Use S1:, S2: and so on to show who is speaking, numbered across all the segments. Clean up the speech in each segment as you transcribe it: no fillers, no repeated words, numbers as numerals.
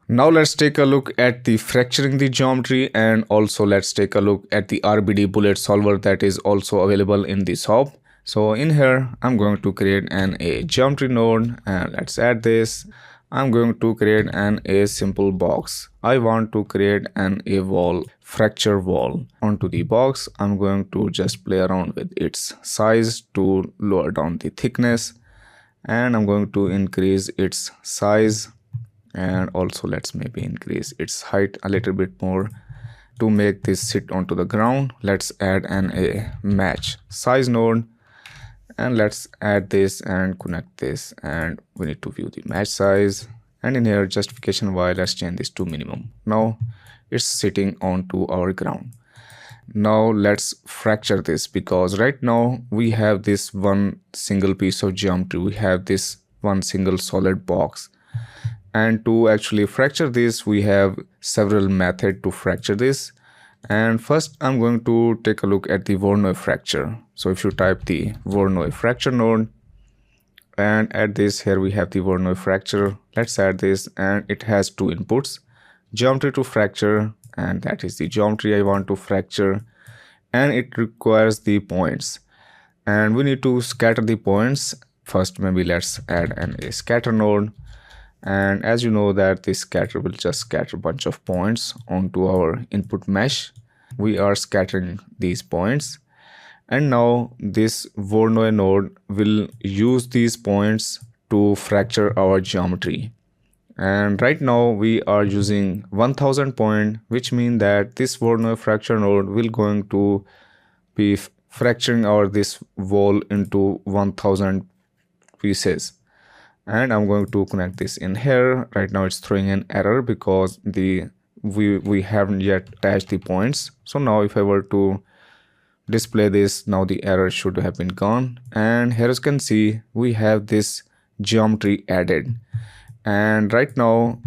S1: Now let's take a look at the fracturing the geometry, and also let's take a look at the RBD Bullet Solver that is also available in the shop. So in here, I'm going to create a geometry node, and let's add this. I'm going to create a simple box. I want to create a wall, fracture wall. Onto the box, I'm going to just play around with its size to lower down the thickness, and I'm going to increase its size, and also let's maybe increase its height a little bit more to make this sit onto the ground. Let's add a match size node, and let's add this and connect this, and we need to view the match size, and in here justification y, let's change this to minimum. Now it's sitting onto our ground. Now let's fracture this, because right now we have this one single piece of geometry, we have this one single solid box, and to actually fracture this we have several methods to fracture this. And first I'm going to take a look at the Voronoi fracture. So if you type the Voronoi fracture node and add this, here we have the Voronoi fracture. Let's add this, and it has two inputs, geometry to fracture, and that is the geometry I want to fracture, and it requires the points, and we need to scatter the points. First maybe let's add a scatter node, and as you know that this scatter will just scatter a bunch of points onto our input mesh. We are scattering these points, and now this Voronoi node will use these points to fracture our geometry. And right now we are using 1000 point, which means that this Voronoi fracture node will going to be fracturing our this wall into 1000 pieces. And I'm going to connect this in here. Right now it's throwing an error because we haven't yet attached the points. So now if I were to display this, now the error should have been gone, and here as you can see we have this geometry added. And right now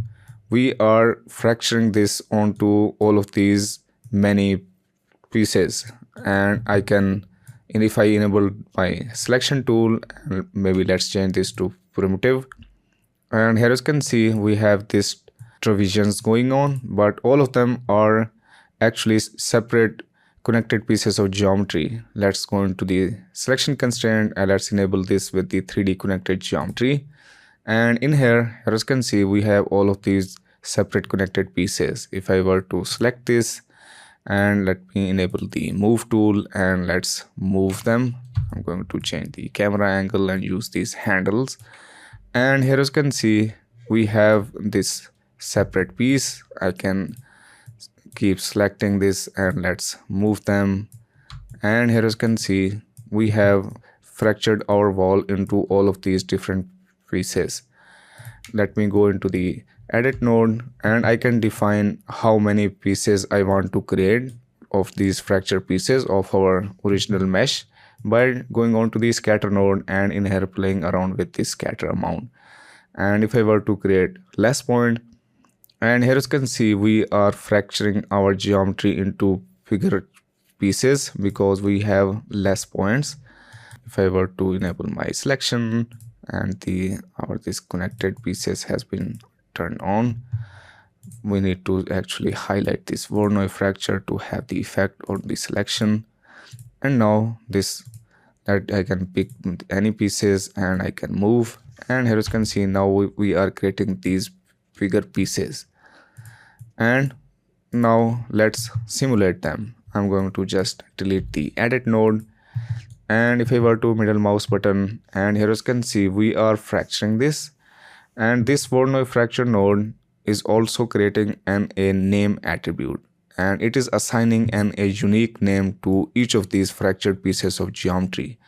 S1: we are fracturing this onto all of these many pieces, and I can, and if I enable my selection tool, and maybe let's change this to primitive, and here as you can see we have this revisions going on, but all of them are actually separate connected pieces of geometry. Let's go into the selection constraint, and let's enable this with the 3D connected geometry. And in here as you can see we have all of these separate connected pieces. If I were to select this, and let me enable the move tool, and let's move them. I'm going to change the camera angle and use these handles, and here as you can see we have this separate piece. I can keep selecting this, and let's move them, and here as you can see we have fractured our wall into all of these different pieces. Let me go into the edit node, and I can define how many pieces I want to create of these fracture pieces of our original mesh by going on to the scatter node and in here playing around with this scatter amount. And if I were to create less point, and here as you can see we are fracturing our geometry into bigger pieces because we have less points. If I were to enable my selection, and our this connected pieces has been turned on, we need to actually highlight this Voronoi fracture to have the effect on the selection. And now this, that I can pick any pieces and I can move, and here you can see now we are creating these bigger pieces. And now let's simulate them. I'm going to just delete the edit node, and if I were to middle mouse button, and here you can see we are fracturing this, and this Voronoi fracture node is also creating a name attribute, and it is assigning a unique name to each of these fractured pieces of geometry.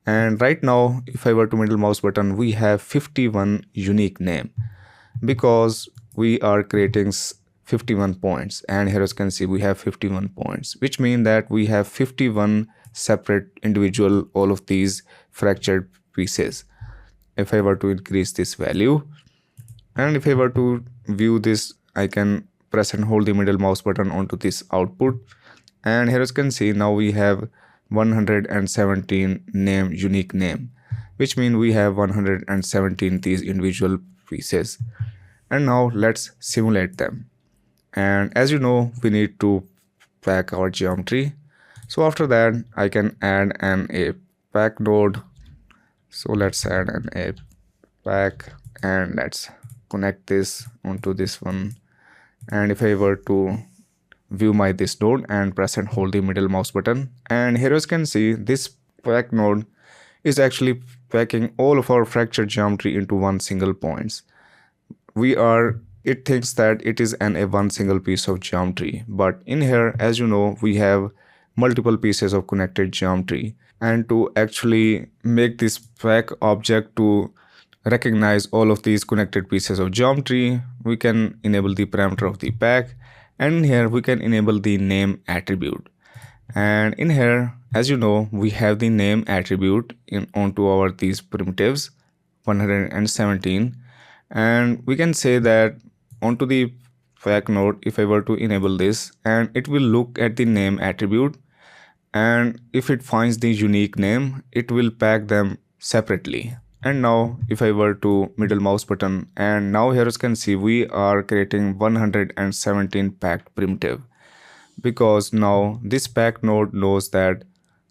S1: And right now if I were to middle mouse button, we have 51 unique name because we are creating 51 points, and here as you can see we have 51 points, which means that we have 51 separate individual all of these fractured pieces. If I were to increase this value, and if I were to view this, I can press and hold the middle mouse button onto this output, and here as you can see now we have 117 unique name, which means we have 117 these individual pieces. And now let's simulate them. And as you know, we need to pack our geometry. So after that, I can add an a pack node. So let's add an a pack and let's connect this onto this one. And if I were to view my this node and press and hold the middle mouse button, and here you can see this pack node is actually packing all of our fracture geometry into one single points. It thinks that it is a one single piece of geometry, but in here, as you know, we have multiple pieces of connected geometry. And to actually make this pack object to recognize all of these connected pieces of geometry, we can enable the parameter of the pack, and here we can enable the name attribute. And in here, as you know, we have the name attribute onto our these primitives 117, and we can say that onto the pack node, if I were to enable this, and it will look at the name attribute, and if it finds the unique name, it will pack them separately. And now if I were to middle mouse button, and now here you can see we are creating 117 packed primitive, because now this pack node knows that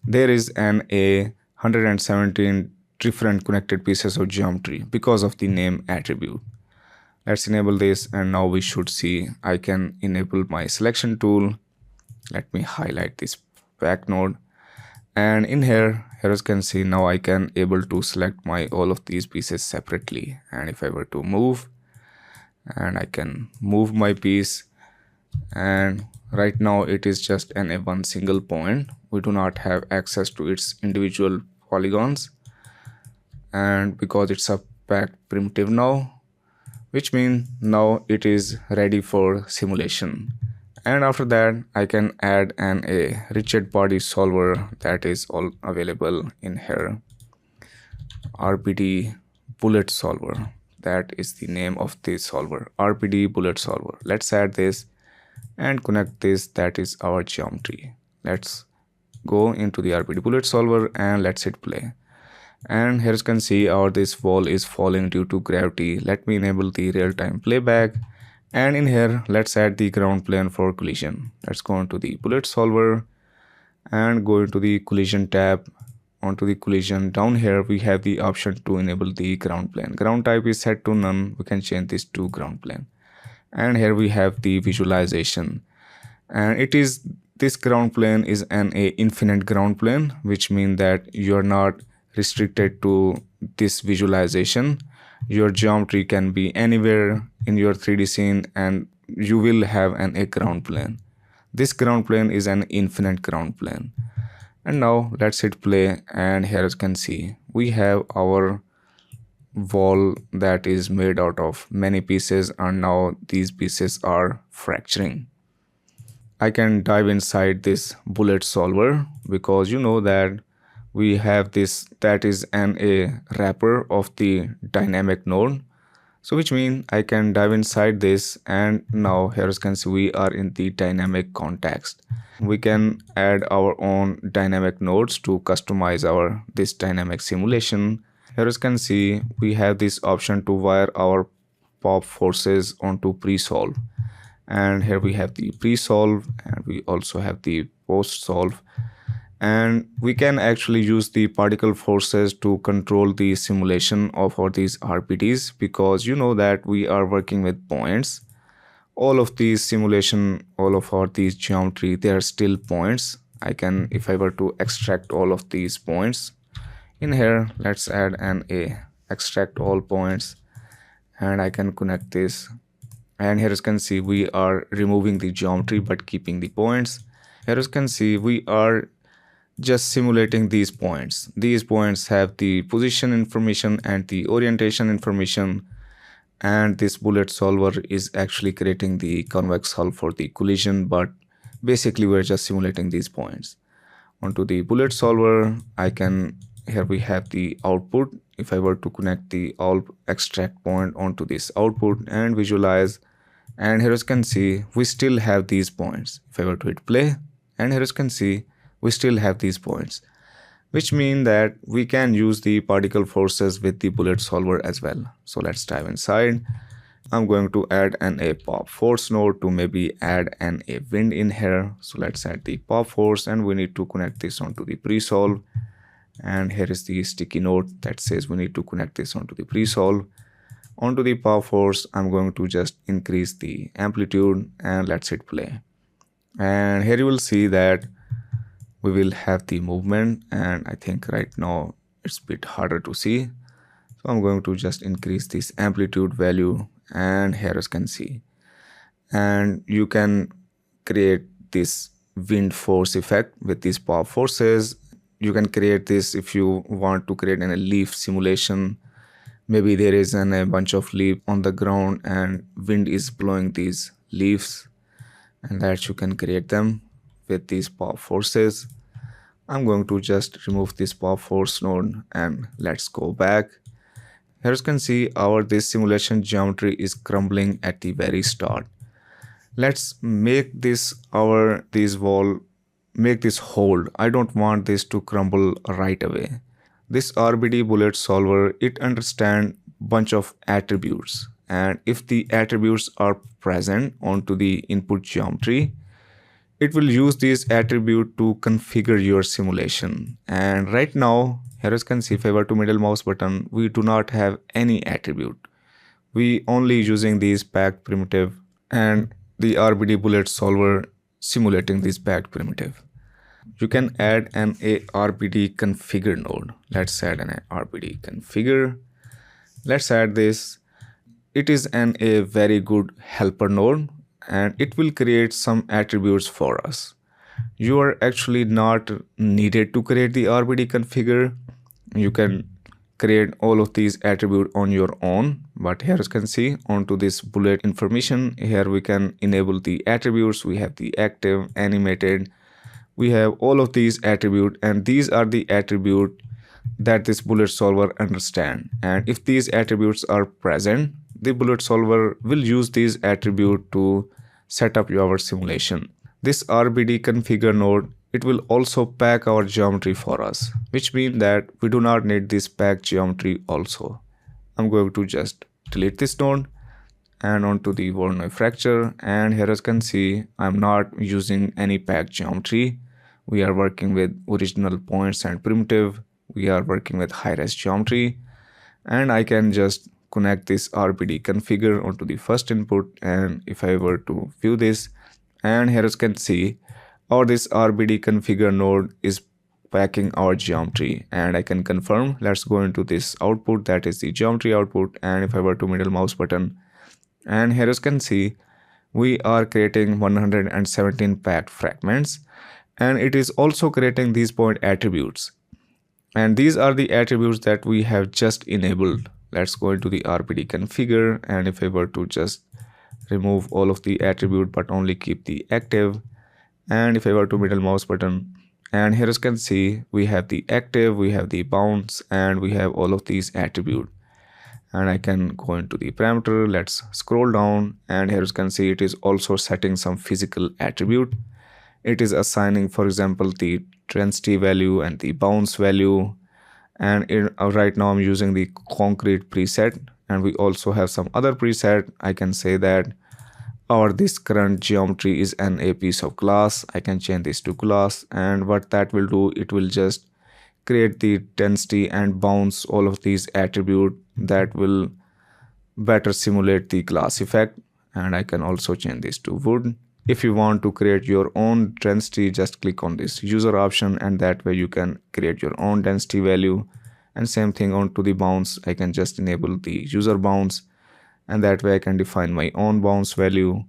S1: there is a 117 different connected pieces of geometry because of the name attribute. Let's enable this, and now we should see I can enable my selection tool. Let me highlight this pack node, and in here you can see now I can able to select my all of these pieces separately. And if I were to move, and I can move my piece, and right now it is just a one single point. We do not have access to its individual polygons, and because it's a packed primitive now, which means now it is ready for simulation. And after that, I can add a rigid body solver that is all available in here. RBD Bullet Solver. That is the name of this solver. RBD Bullet Solver. Let's add this and connect this. That is our geometry. Let's go into the RBD Bullet Solver and let's hit play. And here you can see this wall is falling due to gravity. Let me enable the real-time playback. And in here, let's add the ground plane for collision. Let's go into the bullet solver and go into the collision tab. Onto the collision, down here we have the option to enable the ground plane. Ground type is set to none. We can change this to ground plane. And here we have the visualization. And this ground plane is an infinite ground plane, which means that you are not restricted to this visualization. Your geometry can be anywhere in your 3D scene and you will have a ground plane. This ground plane is an infinite ground plane. And now let's hit play, and here you can see we have our wall that is made out of many pieces, and now these pieces are fracturing. I can dive inside this bullet solver because you know that we have this that is a wrapper of the dynamic node. So which means I can dive inside this, and now here you can see we are in the dynamic context. We can add our own dynamic nodes to customize this dynamic simulation. Here you can see we have this option to wire our pop forces onto pre-solve. And here we have the pre-solve, and we also have the post-solve. And we can actually use the particle forces to control the simulation of all these RPDs, because you know that we are working with points. All of these simulation, all of our these geometry, they are still points. If I were to extract all of these points in here, let's add extract all points, and I can connect this. And here you can see we are removing the geometry but keeping the points. Here you can see we are just simulating these points. These points have the position information and the orientation information, and this bullet solver is actually creating the convex hull for the collision, but basically we're just simulating these points. Onto the bullet solver, here we have the output. If I were to connect the all extract point onto this output and visualize, and here you can see we still have these points. If I were to hit play, and here you can see we still have these points, which mean that we can use the particle forces with the bullet solver as well. So let's dive inside, I'm going to add an a pop force node to maybe add an a wind in here. So let's add the pop force, and we need to connect this onto the pre-solve. And here is the sticky note that says we need to connect this onto the pre-solve. Onto the pop force, I'm going to just increase the amplitude and let's hit play. And here you will see that we will have the movement, and I think right now it's a bit harder to see. So I'm going to just increase this amplitude value, and here you can see. And you can create this wind force effect with these pop forces. You can create this if you want to create a leaf simulation. Maybe there is a bunch of leaves on the ground and wind is blowing these leaves, and that you can create them with these pop forces. I'm going to just remove this pop force node and let's go back. Here you can see this simulation geometry is crumbling at the very start. Let's make this make this hold. I don't want this to crumble right away. This RBD Bullet Solver, it understands bunch of attributes, and if the attributes are present onto the input geometry, it will use these attributes to configure your simulation. And right now, here you can see if I were to middle mouse button, we do not have any attribute. We only using these packed primitive and the RBD Bullet Solver simulating this packed primitive. You can add an RBD configure node. Let's add an RBD configure. Let's add this. It is a very good helper node, and it will create some attributes for us. You are actually not needed to create the RBD configure. You can create all of these attributes on your own, but here you can see onto this bullet information, here we can enable the attributes. We have the active, animated, we have all of these attributes, and these are the attributes that this bullet solver understand. And if these attributes are present, the bullet solver will use these attributes to set up your simulation. This RBD configure node, it will also pack our geometry for us, which means that we do not need this packed geometry also. I'm going to just delete this node and onto the Voronoi fracture, and here as you can see, I'm not using any packed geometry. We are working with original points and primitive. We are working with high-res geometry, and I can just connect this RBD configure onto the first input. And if I were to view this, and here as you can see, this RBD configure node is packing our geometry, and I can confirm. Let's go into this output, that is the geometry output, and if I were to middle mouse button, and here you can see we are creating 117 packed fragments, and it is also creating these point attributes, and these are the attributes that we have just enabled. Let's go into the RBD configure, and if I were to just remove all of the attribute but only keep the active, and if I were to middle mouse button, and here you can see we have the active, we have the bounce, and we have all of these attributes. And I can go into the parameter. Let's scroll down, and here you can see it is also setting some physical attribute. It is assigning, for example, the density value and the bounce value, and right now I'm using the concrete preset, and we also have some other preset. I can say that this current geometry is a piece of glass. I can change this to glass, and what that will do, it will just create the density and bounce, all of these attributes that will better simulate the glass effect. And I can also change this to wood. If you want to create your own density, just click on this user option, and that way you can create your own density value. And same thing onto the bounce, I can just enable the user bounce, and that way I can define my own bounce value,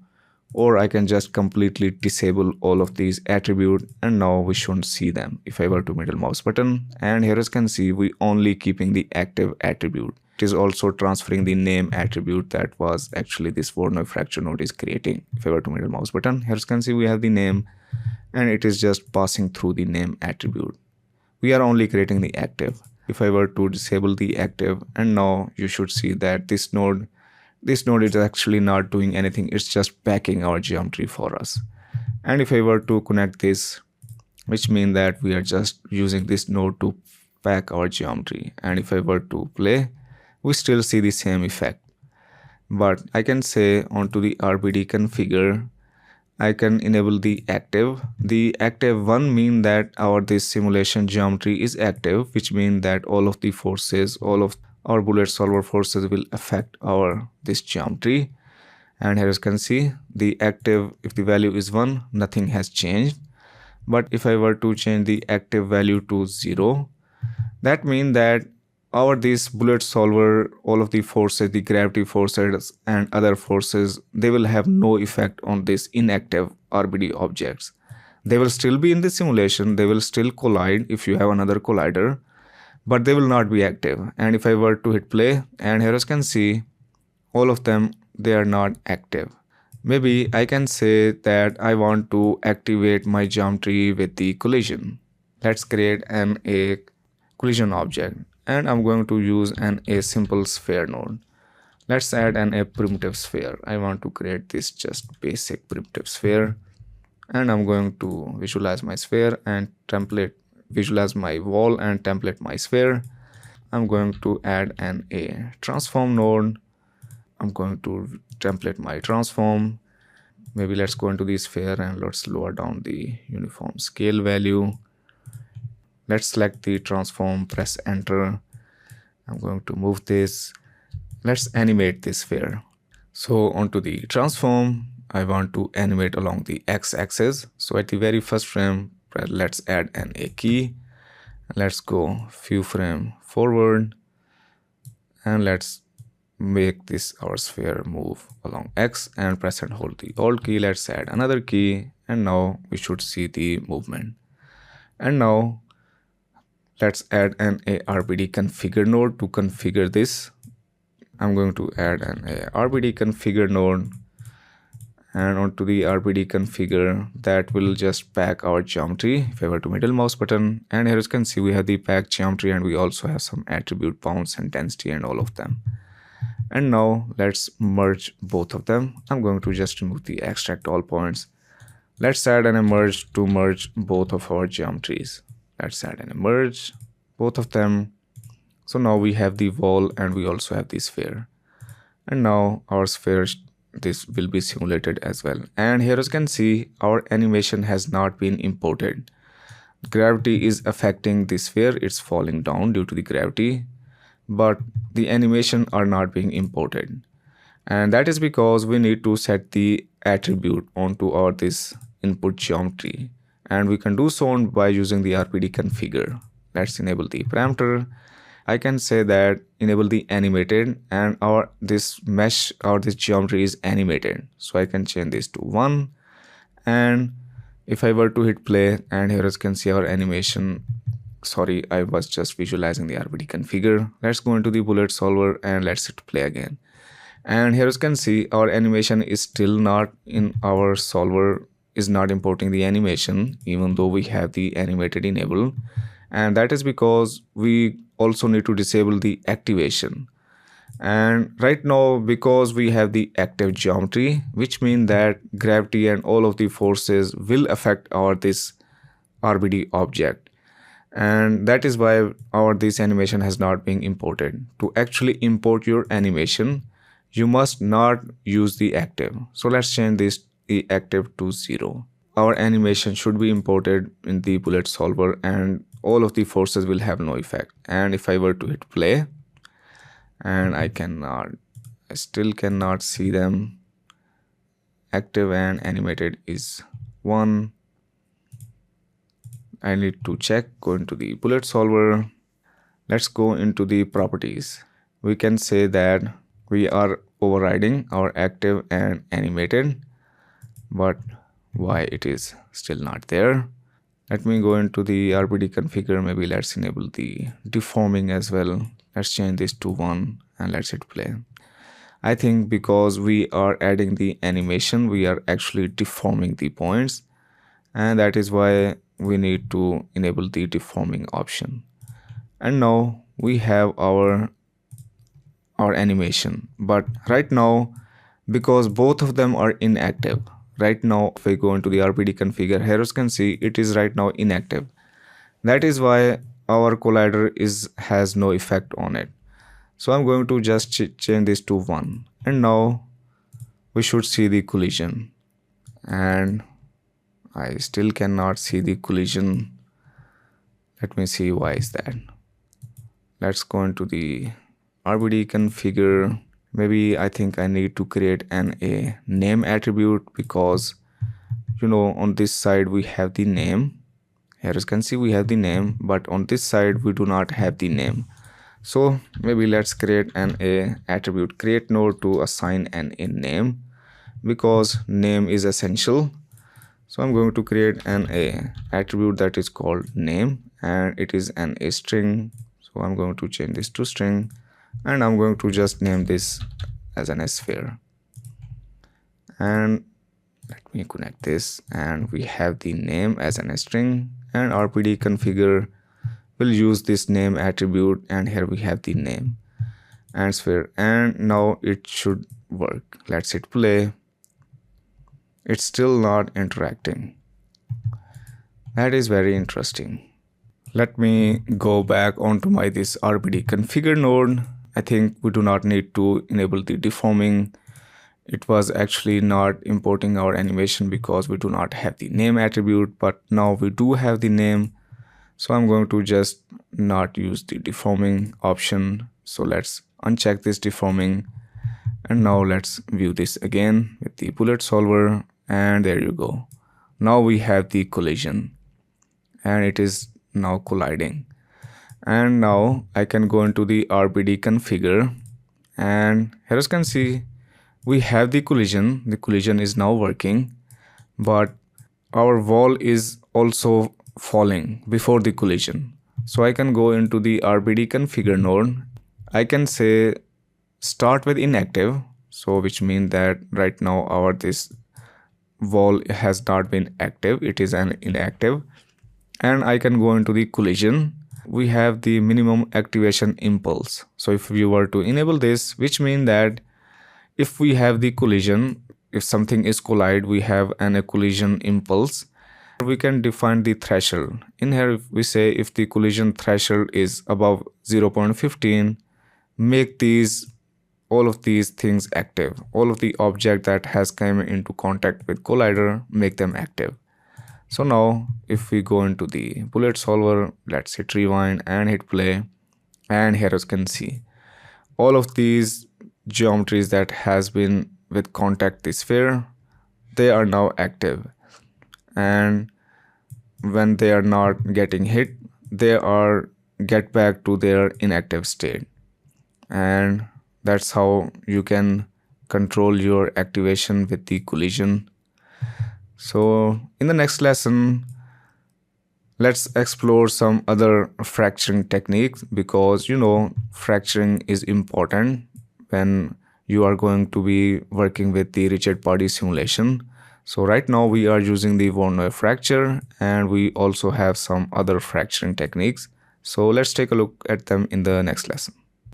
S1: or I can just completely disable all of these attributes, and now we shouldn't see them. If I were to middle mouse button, and here as you can see, we only keeping the active attribute. It is also transferring the name attribute that was actually this Voronoi fracture node is creating. If I were to middle mouse button, here as you can see we have the name, and it is just passing through the name attribute. We are only creating the active. If I were to disable the active, and now you should see that this node is actually not doing anything. It's just packing our geometry for us. And if I were to connect this, which means that we are just using this node to pack our geometry, and if I were to play, we still see the same effect. but I can say onto the RBD configure, I can enable the active. The active one mean that our this simulation geometry is active, which mean that all of the forces, all of our bullet solver forces will affect our this geometry. And here you can see the active, if the value is 1, nothing has changed. But if I were to change the active value to 0, that means that our this bullet solver, all of the forces, the gravity forces and other forces, they will have no effect on this inactive RBD objects. They will still be in the simulation, they will still collide if you have another collider, but they will not be active. And if I were to hit play, and here you can see all of them, they are not active. Maybe I can say that I want to activate my geometry with the collision. Let's create a collision object, and I'm going to use a simple sphere node. Let's add a primitive sphere. I want to create this just basic primitive sphere, and I'm going to visualize my sphere and template, visualize my wall and template my sphere. I'm going to add a transform node. I'm going to template my transform. Maybe let's go into the sphere and let's lower down the uniform scale value. Let's select the transform, press enter. I'm going to move this. Let's animate this sphere. So onto the transform, I want to animate along the x-axis. So at the very first frame, let's add a key. Let's go few frame forward, and let's make this our sphere move along x, and press and hold the alt key. Let's add another key, and now we should see the movement. And now let's add a RBD configure node to configure this. I'm going to add a RBD configure node, and onto the RBD configure, that will just pack our geometry. If I were to middle mouse button, and here you can see we have the pack geometry, and we also have some attribute bounce and density and all of them. And now let's merge both of them. I'm going to just remove the extract all points. Let's add a merge to merge both of our geometries. Let's add a merge both of them. So now we have the wall and we also have the sphere. And now our sphere, this will be simulated as well. And here you can see our animation has not been imported. Gravity is affecting the sphere, it's falling down due to the gravity, but the animation are not being imported. And that is because we need to set the attribute onto our this input geometry, and we can do so by using the RBD configure. Let's enable the parameter. I can say that enable the animated, and our this mesh or this geometry is animated, so I can change this to 1. And if I were to hit play, and here you can see our animation, sorry, I was just visualizing the RBD configure. Let's go into the bullet solver and let's hit play again. And here you can see our animation is still not in our solver, is not importing the animation even though we have the animated enabled. And that is because we also need to disable the activation. And right now, because we have the active geometry, which means that gravity and all of the forces will affect our this RBD object, and that is why our this animation has not been imported. To actually import your animation, you must not use the active. So let's change this the active to 0. Our animation should be imported in the bullet solver, and all of the forces will have no effect. And if I were to hit play, and I still cannot see them. Active and animated is 1. I need to check, go into the bullet solver. Let's go into the properties. We can say that we are overriding our active and animated, but why it is still not there? Let me go into the RBD configure. Maybe let's enable the deforming as well. Let's change this to 1 and let's hit play. I think because we are adding the animation, we are actually deforming the points, and that is why we need to enable the deforming option. And now we have our animation, but right now, because both of them are inactive, right now if I go into the RBD configure, here you can see it is right now inactive. That is why our collider has no effect on it. So I'm going to just change this to 1. and now we should see the collision, and I still cannot see the collision. Let me see why is that. Let's go into the RBD configure. Maybe I think I need to create a name attribute, because on this side we have the name. Here you can see we have the name, but on this side we do not have the name. So maybe let's create a attribute create node to assign a name, because name is essential. So I'm going to create a attribute that is called name, and it is a string. So I'm going to change this to string, and I'm going to just name this as a sphere. And let me connect this, and we have the name as a string, and RBD configure will use this name attribute, and here we have the name and sphere, and now it should work. Let's hit play. It's still not interacting. That is very interesting. Let me go back onto my this RBD configure node. I think we do not need to enable the deforming. It was actually not importing our animation because we do not have the name attribute, but now we do have the name. So I'm going to just not use the deforming option. So let's uncheck this deforming, and now let's view this again with the bullet solver, and there you go. Now we have the collision, and it is now colliding. And now I can go into the RBD configure, and here you can see we have the collision is now working, but our wall is also falling before the collision. So I can go into the RBD configure node. I can say start with inactive, so which means that right now our this wall has not been active, it is an inactive. And I can go into the collision. We have the minimum activation impulse. So if we were to enable this, which means that if we have the collision, if something is collide, we have a collision impulse. We can define the threshold. In here we say if the collision threshold is above 0.15, make all of these things active. All of the object that has come into contact with collider, make them active. So now if we go into the bullet solver, let's hit rewind and hit play, and here you can see all of these geometries that has been with contact the sphere, they are now active, and when they are not getting hit, they are get back to their inactive state. And that's how you can control your activation with the collision. So in the next lesson, let's explore some other fracturing techniques, because fracturing is important when you are going to be working with the rigid body simulation. So right now we are using the Voronoi fracture, and we also have some other fracturing techniques. So let's take a look at them in the next lesson.